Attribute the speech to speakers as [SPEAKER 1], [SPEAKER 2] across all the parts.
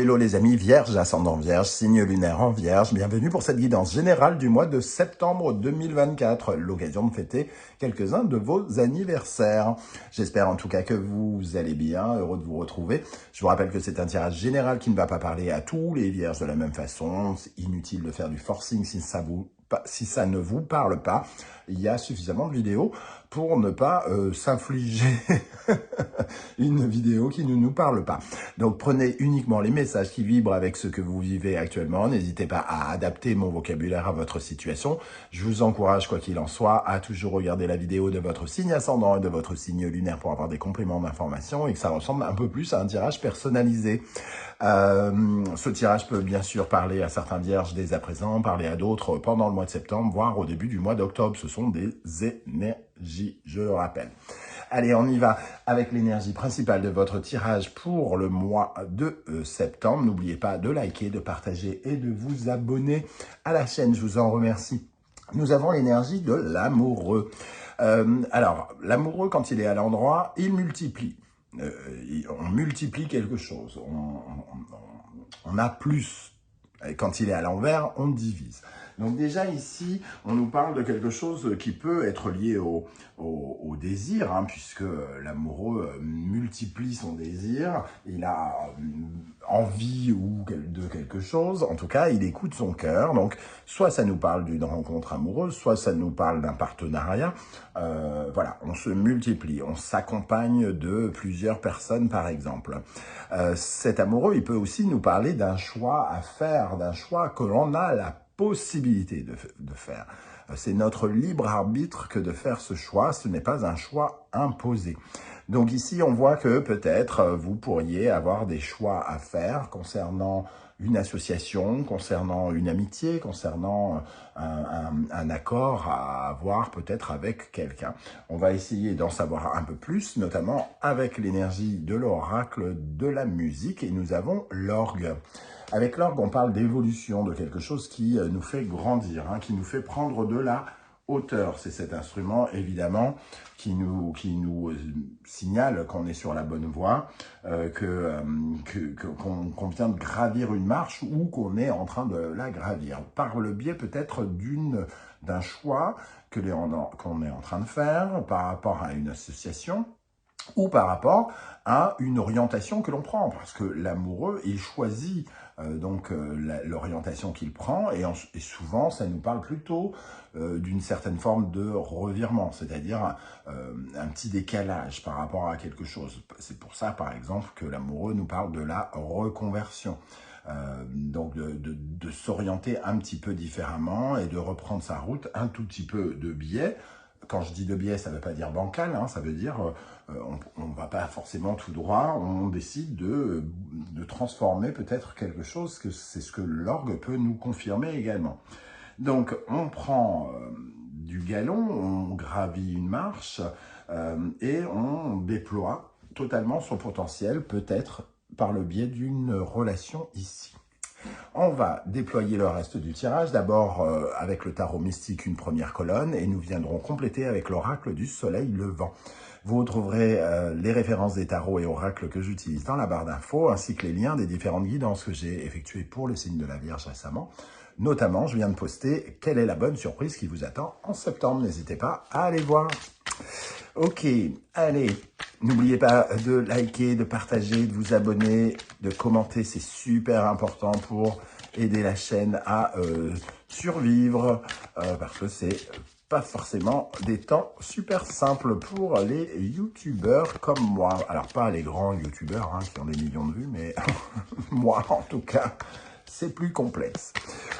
[SPEAKER 1] hello les amis, Vierge, ascendant Vierge, signe lunaire en Vierge. Bienvenue pour cette guidance générale du mois de septembre 2024, l'occasion de fêter quelques-uns de vos anniversaires. J'espère en tout cas que vous allez bien, heureux de vous retrouver. Je vous rappelle que c'est un tirage général qui ne va pas parler à tous les Vierges de la même façon. C'est inutile de faire du forcing si ça ne vous parle pas. Il y a suffisamment de vidéos pour ne pas s'infliger une vidéo qui ne nous parle pas. Donc prenez uniquement les messages qui vibrent avec ce que vous vivez actuellement. N'hésitez pas à adapter mon vocabulaire à votre situation. Je vous encourage, quoi qu'il en soit, à toujours regarder la vidéo de votre signe ascendant et de votre signe lunaire pour avoir des compléments d'information et que ça ressemble un peu plus à un tirage personnalisé. Ce tirage peut bien sûr parler à certains vierges dès à présent, parler à d'autres pendant le mois de septembre, voire au début du mois d'octobre. Ce sont des énergies, je le rappelle. Allez, on y va avec l'énergie principale de votre tirage pour le mois de septembre. N'oubliez pas de liker, de partager et de vous abonner à la chaîne. Je vous en remercie. Nous avons l'énergie de l'amoureux. Alors, l'amoureux, quand il est à l'endroit, il multiplie. On multiplie quelque chose. On a plus. Et quand il est à l'envers, on divise. Donc déjà ici, on nous parle de quelque chose qui peut être lié au désir, hein, puisque l'amoureux multiplie son désir, il a envie ou de quelque chose, en tout cas, il écoute son cœur. Donc soit ça nous parle d'une rencontre amoureuse, soit ça nous parle d'un partenariat. Voilà, on se multiplie, on s'accompagne de plusieurs personnes par exemple. Cet amoureux, il peut aussi nous parler d'un choix à faire, d'un choix que l'on a la possibilité de faire. C'est notre libre arbitre que de faire ce choix, ce n'est pas un choix imposé. Donc ici, on voit que peut-être vous pourriez avoir des choix à faire concernant une association, concernant une amitié, concernant un accord à avoir peut-être avec quelqu'un. On va essayer d'en savoir un peu plus, notamment avec l'énergie de l'oracle de la musique, et nous avons l'orgue. Avec l'orgue, on parle d'évolution, de quelque chose qui nous fait grandir, hein, qui nous fait prendre de la hauteur. C'est cet instrument, évidemment, qui nous signale qu'on est sur la bonne voie, qu'on vient de gravir une marche ou qu'on est en train de la gravir. Par le biais peut-être d'un choix qu'on est en train de faire par rapport à une association, ou par rapport à une orientation que l'on prend, parce que l'amoureux, il choisit l'orientation qu'il prend, et souvent, ça nous parle plutôt d'une certaine forme de revirement, c'est-à-dire un petit décalage par rapport à quelque chose. C'est pour ça, par exemple, que l'amoureux nous parle de la reconversion. Donc de s'orienter un petit peu différemment et de reprendre sa route un tout petit peu de biais. Quand je dis de biais, ça ne veut pas dire bancal, hein, ça veut dire on ne va pas forcément tout droit, on décide de transformer peut-être quelque chose, que c'est ce que l'orgue peut nous confirmer également. Donc on prend du galon, on gravit une marche et on déploie totalement son potentiel, peut-être par le biais d'une relation ici. On va déployer le reste du tirage, d'abord avec le tarot mystique, une première colonne, et nous viendrons compléter avec l'oracle du soleil levant. Vous retrouverez les références des tarots et oracles que j'utilise dans la barre d'infos, ainsi que les liens des différentes guidances que j'ai effectuées pour le signe de la Vierge récemment. Notamment, je viens de poster quelle est la bonne surprise qui vous attend en septembre. N'hésitez pas à aller voir. Ok, allez, n'oubliez pas de liker, de partager, de vous abonner, de commenter, c'est super important pour aider la chaîne à survivre, parce que c'est pas forcément des temps super simples pour les youtubeurs comme moi. Alors pas les grands youtubeurs hein, qui ont des millions de vues, mais moi en tout cas, c'est plus complexe.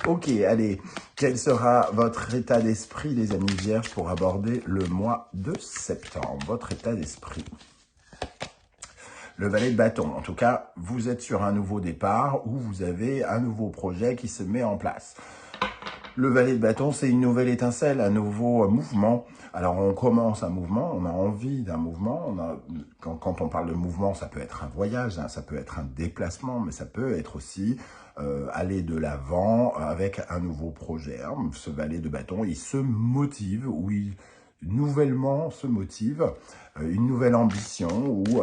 [SPEAKER 1] Ok, allez, quel sera votre état d'esprit, les amis vierges, pour aborder le mois de septembre? Votre état d'esprit. Le valet de bâton, en tout cas, vous êtes sur un nouveau départ ou vous avez un nouveau projet qui se met en place. Le valet de bâton, c'est une nouvelle étincelle, un nouveau mouvement. Alors, on commence un mouvement, on a envie d'un mouvement. Quand on parle de mouvement, ça peut être un voyage, hein, ça peut être un déplacement, mais ça peut être aussi aller de l'avant avec un nouveau projet. Hein. Ce valet de bâton, il se motive ou nouvellement se motive, une nouvelle ambition où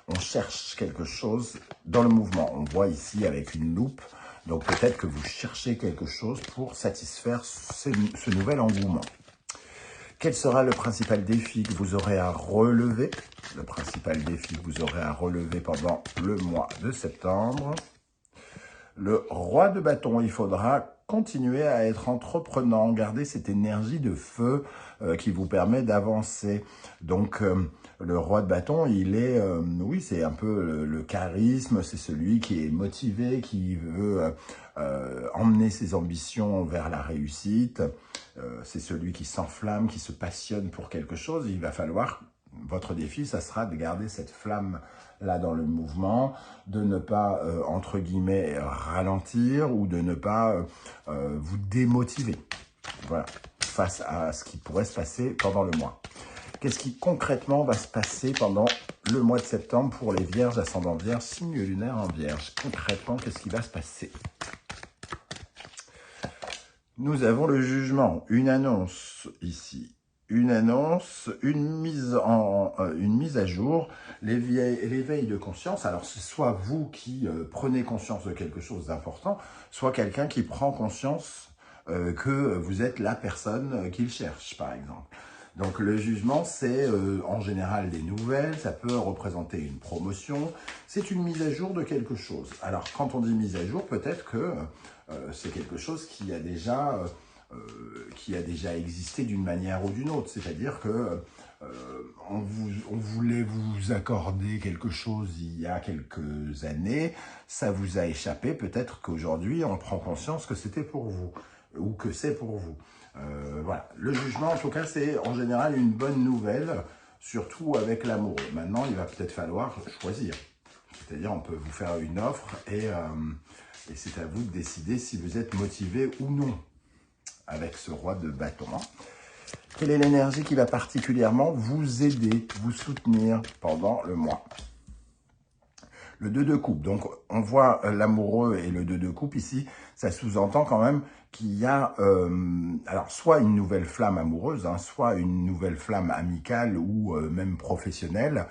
[SPEAKER 1] on cherche quelque chose dans le mouvement. On voit ici avec une loupe, donc peut-être que vous cherchez quelque chose pour satisfaire ce nouvel engouement. Quel sera le principal défi que vous aurez à relever? Le principal défi que vous aurez à relever pendant le mois de septembre. Le roi de bâton, il faudra continuer à être entreprenant, garder cette énergie de feu qui vous permet d'avancer. Donc, le roi de bâton, il est, oui, c'est un peu le charisme, c'est celui qui est motivé, qui veut emmener ses ambitions vers la réussite. C'est celui qui s'enflamme, qui se passionne pour quelque chose. Il va falloir, votre défi, ça sera de garder cette flamme là dans le mouvement, de ne pas, entre guillemets, ralentir ou de ne pas vous démotiver. Voilà, face à ce qui pourrait se passer pendant le mois. Qu'est-ce qui concrètement va se passer pendant le mois de septembre pour les vierges, ascendant vierge, signe lunaire en vierge? Concrètement, qu'est-ce qui va se passer? Nous avons le jugement, une annonce ici. Une annonce, une mise à jour, l'éveil de conscience. Alors, c'est soit vous qui prenez conscience de quelque chose d'important, soit quelqu'un qui prend conscience que vous êtes la personne qu'il cherche, par exemple. Donc, le jugement, c'est en général des nouvelles, ça peut représenter une promotion, c'est une mise à jour de quelque chose. Alors, quand on dit mise à jour, peut-être que c'est quelque chose qui a déjà existé d'une manière ou d'une autre. C'est-à-dire que on voulait vous accorder quelque chose il y a quelques années, ça vous a échappé, peut-être qu'aujourd'hui on prend conscience que c'était pour vous, ou que c'est pour vous. Voilà, le jugement en tout cas c'est en général une bonne nouvelle, surtout avec l'amour. Maintenant il va peut-être falloir choisir, c'est-à-dire on peut vous faire une offre et c'est à vous de décider si vous êtes motivé ou non avec ce roi de bâton. Quelle est l'énergie qui va particulièrement vous aider, vous soutenir pendant le mois? Le 2 de coupe, donc on voit l'amoureux et le 2 de coupe ici, ça sous-entend quand même qu'il y a alors soit une nouvelle flamme amoureuse, hein, soit une nouvelle flamme amicale ou même professionnelle,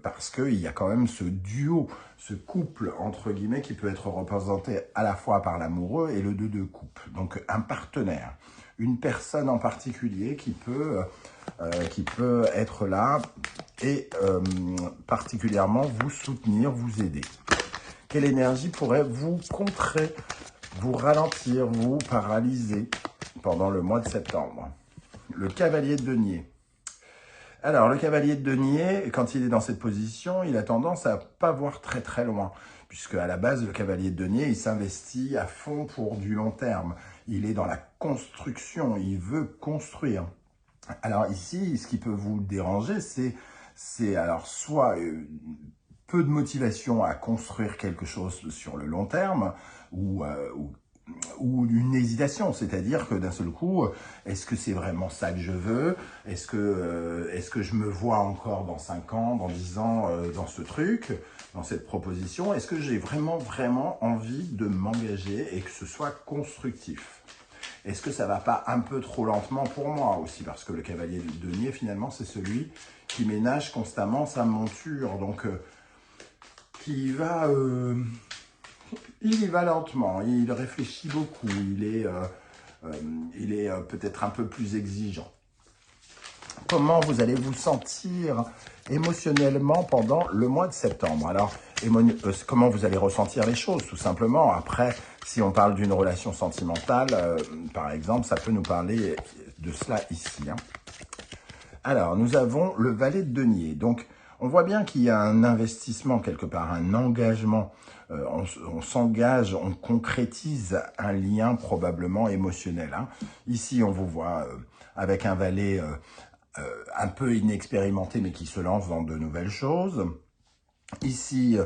[SPEAKER 1] parce qu'il y a quand même ce duo, ce couple entre guillemets qui peut être représenté à la fois par l'amoureux et le 2 de coupe. Donc un partenaire, une personne en particulier qui peut être là et particulièrement vous soutenir, vous aider. Quelle énergie pourrait vous contrer, vous ralentir, vous paralyser pendant le mois de septembre? Le cavalier de denier. Alors, le cavalier de denier, quand il est dans cette position, il a tendance à pas voir très très loin, puisque à la base, le cavalier de denier, il s'investit à fond pour du long terme. Il est dans la construction, il veut construire. Alors ici, ce qui peut vous déranger, c'est alors soit peu de motivation à construire quelque chose sur le long terme, ou une hésitation, c'est-à-dire que d'un seul coup, est-ce que c'est vraiment ça que je veux? Est-ce que je me vois encore dans 5 ans, dans 10 ans, dans ce truc, dans cette proposition? Est-ce que j'ai vraiment envie de m'engager et que ce soit constructif? Est-ce que ça va pas un peu trop lentement pour moi aussi? Parce que le cavalier de denier, finalement, c'est celui qui ménage constamment sa monture, donc qui va... il y va lentement, il réfléchit beaucoup, il est peut-être un peu plus exigeant. Comment vous allez vous sentir émotionnellement pendant le mois de septembre? Alors, comment vous allez ressentir les choses, tout simplement. Après, si on parle d'une relation sentimentale, par exemple, ça peut nous parler de cela ici. Hein. Alors, nous avons le valet de denier. Donc, on voit bien qu'il y a un investissement quelque part, un engagement. On s'engage, on concrétise un lien probablement émotionnel. Hein. Ici, on vous voit avec un valet un peu inexpérimenté, mais qui se lance dans de nouvelles choses. Ici,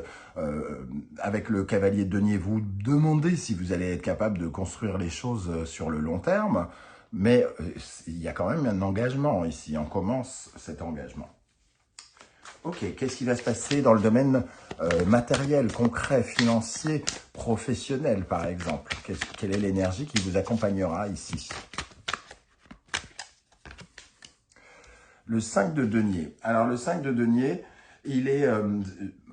[SPEAKER 1] avec le cavalier de denier, vous demandez si vous allez être capable de construire les choses sur le long terme, mais il y a quand même un engagement ici, on commence cet engagement. Ok, qu'est-ce qui va se passer dans le domaine matériel, concret, financier, professionnel par exemple? Quelle est l'énergie qui vous accompagnera ici? Le 5 de denier. Alors, le 5 de denier, il est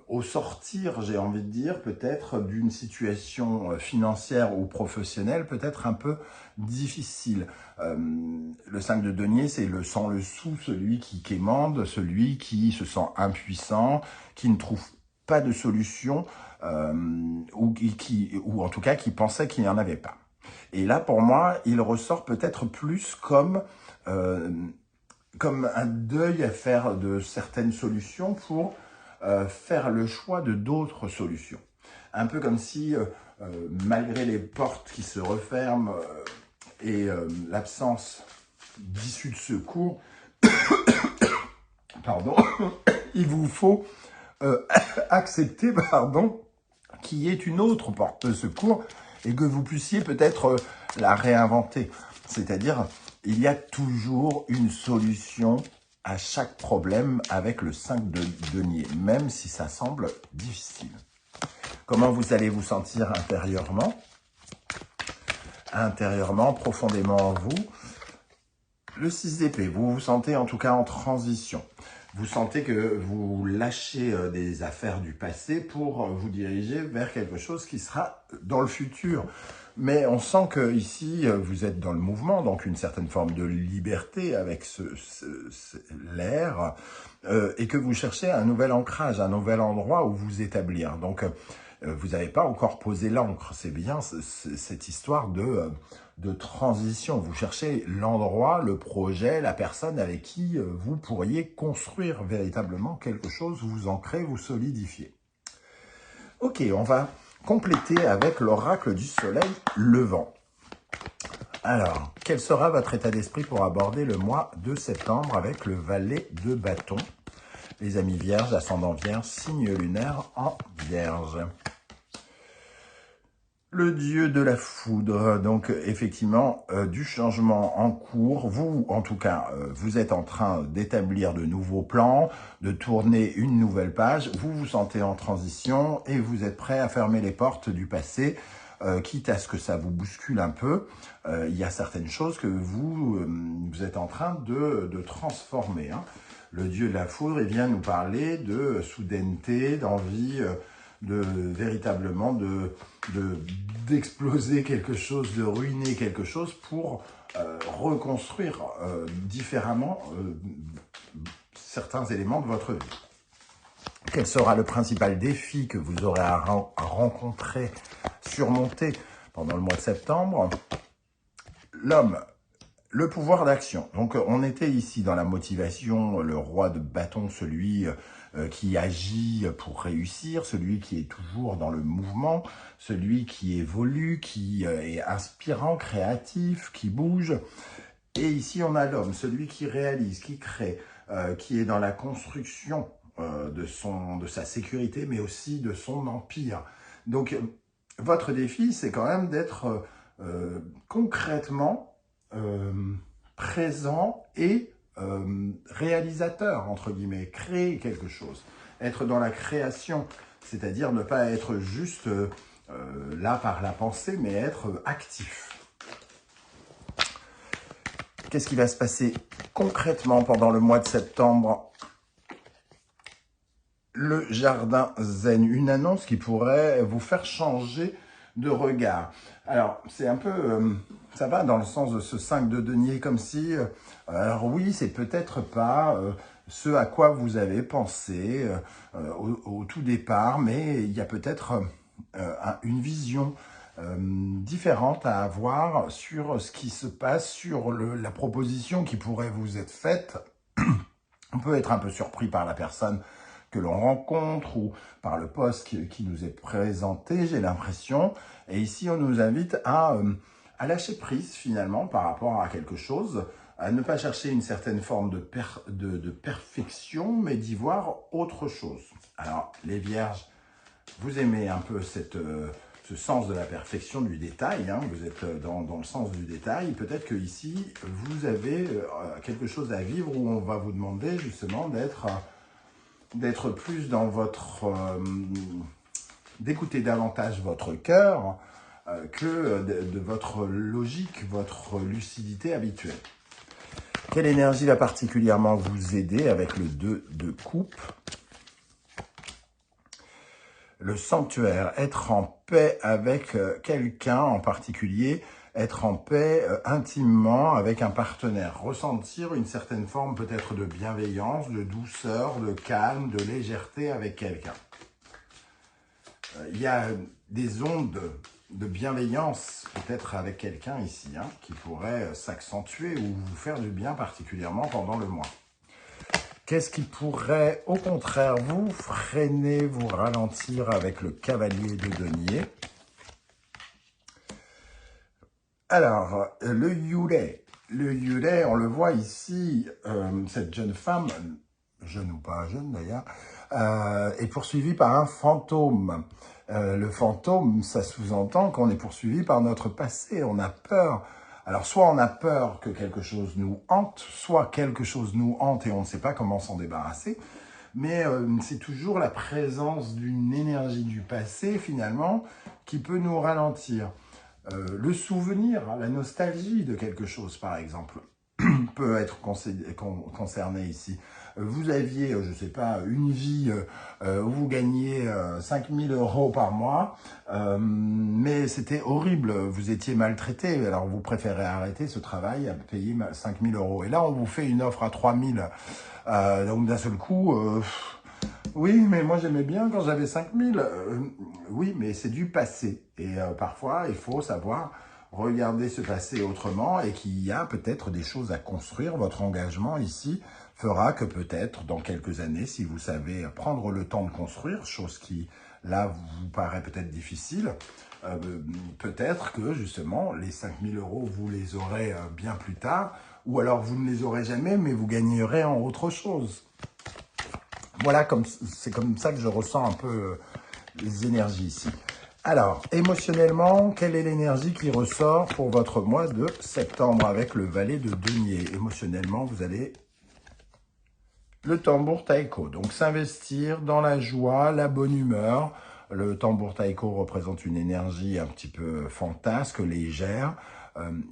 [SPEAKER 1] au sortir, j'ai envie de dire, peut-être d'une situation financière ou professionnelle peut-être un peu difficile. Le 5 de denier, c'est le sans le sou, celui qui quémande, celui qui se sent impuissant, qui ne trouve pas de solution, ou en tout cas qui pensait qu'il n'y en avait pas. Et là, pour moi, il ressort peut-être plus comme un deuil à faire de certaines solutions pour faire le choix de d'autres solutions. Un peu comme si, malgré les portes qui se referment et l'absence d'issue de secours, pardon, il vous faut accepter, qu'il y ait une autre porte de secours et que vous puissiez peut-être la réinventer. C'est-à-dire, il y a toujours une solution à chaque problème avec le 5 de denier, même si ça semble difficile. Comment vous allez vous sentir intérieurement? Intérieurement, profondément en vous. Le 6 d'épée, vous vous sentez en tout cas en transition. Vous sentez que vous lâchez des affaires du passé pour vous diriger vers quelque chose qui sera dans le futur. Mais on sent que ici, vous êtes dans le mouvement, donc une certaine forme de liberté avec l'air, et que vous cherchez un nouvel ancrage, un nouvel endroit où vous établir. Donc, vous n'avez pas encore posé l'ancre. C'est bien cette histoire de transition. Vous cherchez l'endroit, le projet, la personne avec qui vous pourriez construire véritablement quelque chose, vous ancrer, vous solidifier. Ok, on va compléter avec l'oracle du soleil levant. Alors, quel sera votre état d'esprit pour aborder le mois de septembre avec le valet de bâton? Les amis vierges, ascendant vierge, signe lunaire en vierge. Le dieu de la foudre, donc effectivement du changement en cours. Vous, en tout cas, vous êtes en train d'établir de nouveaux plans, de tourner une nouvelle page. Vous vous sentez en transition et vous êtes prêt à fermer les portes du passé, quitte à ce que ça vous bouscule un peu. Il y a certaines choses que vous êtes en train de transformer. Hein. Le dieu de la foudre, il vient nous parler de soudaineté, d'envie véritablement d'exploser quelque chose, de ruiner quelque chose pour reconstruire différemment certains éléments de votre vie. Quel sera le principal défi que vous aurez à rencontrer, surmonter pendant le mois de septembre? L'homme. Le pouvoir d'action. Donc, on était ici dans la motivation, le roi de bâton, celui qui agit pour réussir, celui qui est toujours dans le mouvement, celui qui évolue, qui est inspirant, créatif, qui bouge. Et ici, on a l'homme, celui qui réalise, qui crée, qui est dans la construction de sa sécurité, mais aussi de son empire. Donc, votre défi, c'est quand même d'être concrètement présent et réalisateur, entre guillemets, créer quelque chose, être dans la création, c'est-à-dire ne pas être juste là par la pensée, mais être actif. Qu'est-ce qui va se passer concrètement pendant le mois de septembre? Le jardin zen, une annonce qui pourrait vous faire changer de regard. Alors, c'est un peu, ça va dans le sens de ce 5 de denier, comme si, alors oui, c'est peut-être pas ce à quoi vous avez pensé au tout départ, mais il y a peut-être une vision différente à avoir sur ce qui se passe, sur la proposition qui pourrait vous être faite. On peut être un peu surpris par la personne que l'on rencontre ou par le poste qui nous est présenté, j'ai l'impression. Et ici, on nous invite à lâcher prise finalement par rapport à quelque chose, à ne pas chercher une certaine forme de perfection, mais d'y voir autre chose. Alors, les vierges, vous aimez un peu ce sens de la perfection, du détail, hein, vous êtes dans le sens du détail. Peut-être que ici, vous avez quelque chose à vivre où on va vous demander justement d'être plus dans votre... d'écouter davantage votre cœur que de votre logique, votre lucidité habituelle. Quelle énergie va particulièrement vous aider avec le 2 de coupe? Le sanctuaire, être en paix avec quelqu'un en particulier, être en paix intimement avec un partenaire, ressentir une certaine forme peut-être de bienveillance, de douceur, de calme, de légèreté avec quelqu'un. Il y a des ondes de bienveillance peut-être avec quelqu'un ici, qui pourraient s'accentuer ou vous faire du bien particulièrement pendant le mois. Qu'est-ce qui pourrait, au contraire, vous freiner, vous ralentir avec le cavalier de denier? Alors, le Yurei. Le Yurei, on le voit ici, cette jeune femme, jeune ou pas jeune d'ailleurs, est poursuivie par un fantôme. Le fantôme, ça sous-entend qu'on est poursuivi par notre passé, on a peur. Alors, soit on a peur que quelque chose nous hante, soit quelque chose nous hante et on ne sait pas comment s'en débarrasser. Mais c'est toujours la présence d'une énergie du passé, finalement, qui peut nous ralentir. Le souvenir, la nostalgie de quelque chose, par exemple, peut être concerné ici. Vous aviez, je ne sais pas, une vie où vous gagnez 5 000 € par mois, mais c'était horrible, vous étiez maltraité, alors vous préférez arrêter ce travail à payer 5 000 €. Et là, on vous fait une offre à 3 000, donc d'un seul coup... oui, mais moi j'aimais bien quand j'avais 5 000. Oui, mais c'est du passé. Et parfois, il faut savoir regarder ce passé autrement et qu'il y a peut-être des choses à construire. Votre engagement ici fera que peut-être dans quelques années, si vous savez prendre le temps de construire, chose qui là vous paraît peut-être difficile, peut-être que justement les 5 000 € vous les aurez bien plus tard, ou alors vous ne les aurez jamais, mais vous gagnerez en autre chose. Voilà, c'est comme ça que je ressens un peu les énergies ici. Alors, émotionnellement, quelle est l'énergie qui ressort pour votre mois de septembre avec le valet de denier? Émotionnellement, vous allez le tambour taiko. Donc, s'investir dans la joie, la bonne humeur. Le tambour taiko représente une énergie un petit peu fantasque, légère.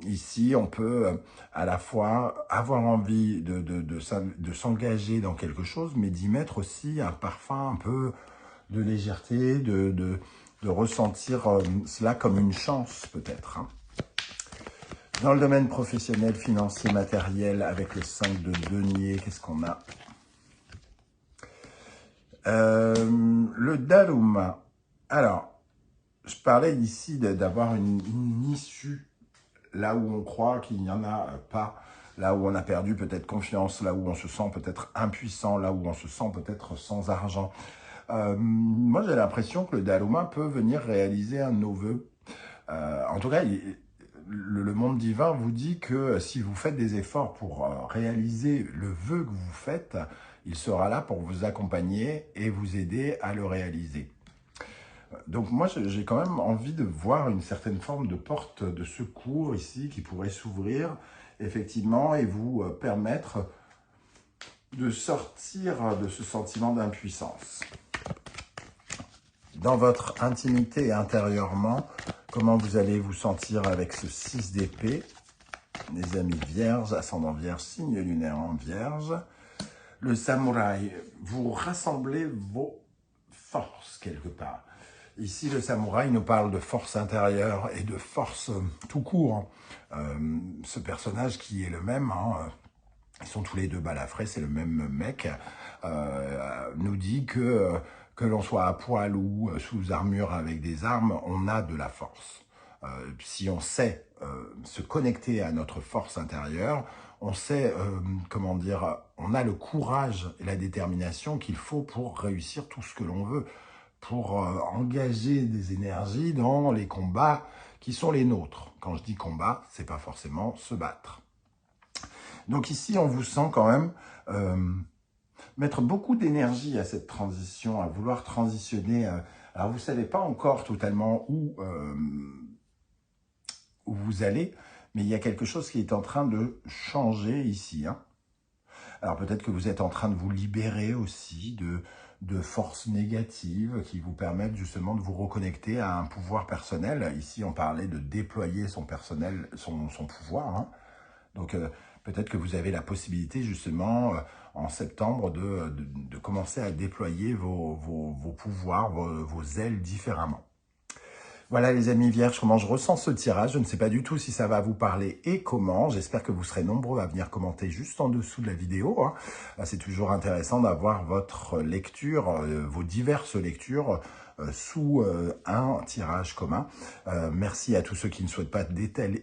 [SPEAKER 1] Ici, on peut à la fois avoir envie de s'engager dans quelque chose, mais d'y mettre aussi un parfum un peu de légèreté, de ressentir cela comme une chance peut-être. Dans le domaine professionnel, financier, matériel, avec le 5 de denier, qu'est-ce qu'on a? Le Daruma. Alors, je parlais ici d'avoir une issue là où on croit qu'il n'y en a pas, là où on a perdu peut-être confiance, là où on se sent peut-être impuissant, là où on se sent peut-être sans argent. Moi, j'ai l'impression que le Daruma peut venir réaliser un de nos vœux. En tout cas, le monde divin vous dit que si vous faites des efforts pour réaliser le vœu que vous faites, il sera là pour vous accompagner et vous aider à le réaliser. Donc moi, j'ai quand même envie de voir une certaine forme de porte de secours ici qui pourrait s'ouvrir effectivement et vous permettre de sortir de ce sentiment d'impuissance. Dans votre intimité intérieurement, comment vous allez vous sentir avec ce 6 d'épée? Les amis vierges, ascendant vierge, signe lunaire en vierge. Le samouraï, vous rassemblez vos forces quelque part. Ici, le samouraï nous parle de force intérieure et de force tout court. Ce personnage qui est le même, ils sont tous les deux balafrés, c'est le même mec, nous dit que l'on soit à poil ou sous armure avec des armes, on a de la force. Si on sait se connecter à notre force intérieure, on sait, comment dire, on a le courage et la détermination qu'il faut pour réussir tout ce que l'on veut, pour engager des énergies dans les combats qui sont les nôtres. Quand je dis combat, c'est pas forcément se battre. Donc ici, on vous sent quand même mettre beaucoup d'énergie à cette transition, à vouloir transitionner. Alors, vous ne savez pas encore totalement où vous allez, mais il y a quelque chose qui est en train de changer ici. Alors, peut-être que vous êtes en train de vous libérer aussi de forces négatives qui vous permettent justement de vous reconnecter à un pouvoir personnel. Ici, on parlait de déployer son personnel, son pouvoir. Donc, Peut-être que vous avez la possibilité justement en septembre de commencer à déployer vos pouvoirs, vos ailes différemment. Voilà les amis vierges, comment je ressens ce tirage. Je ne sais pas du tout si ça va vous parler et comment. J'espère que vous serez nombreux à venir commenter juste en dessous de la vidéo. C'est toujours intéressant d'avoir votre lecture, vos diverses lectures sous un tirage commun. Merci à tous ceux qui ne souhaitent pas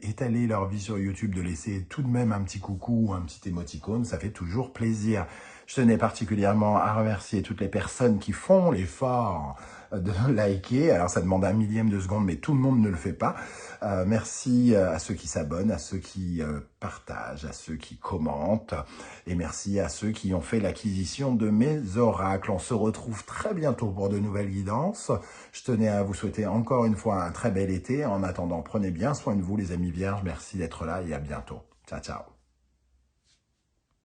[SPEAKER 1] étaler leur vie sur YouTube, de laisser tout de même un petit coucou ou un petit émoticône. Ça fait toujours plaisir. Je tenais particulièrement à remercier toutes les personnes qui font l'effort de liker. Alors, ça demande 1/1000 de seconde, mais tout le monde ne le fait pas. Merci à ceux qui s'abonnent, à ceux qui partagent, à ceux qui commentent. Et merci à ceux qui ont fait l'acquisition de mes oracles. On se retrouve très bientôt pour de nouvelles guidances. Je tenais à vous souhaiter encore une fois un très bel été. En attendant, prenez bien soin de vous, les amis vierges. Merci d'être là et à bientôt. Ciao, ciao.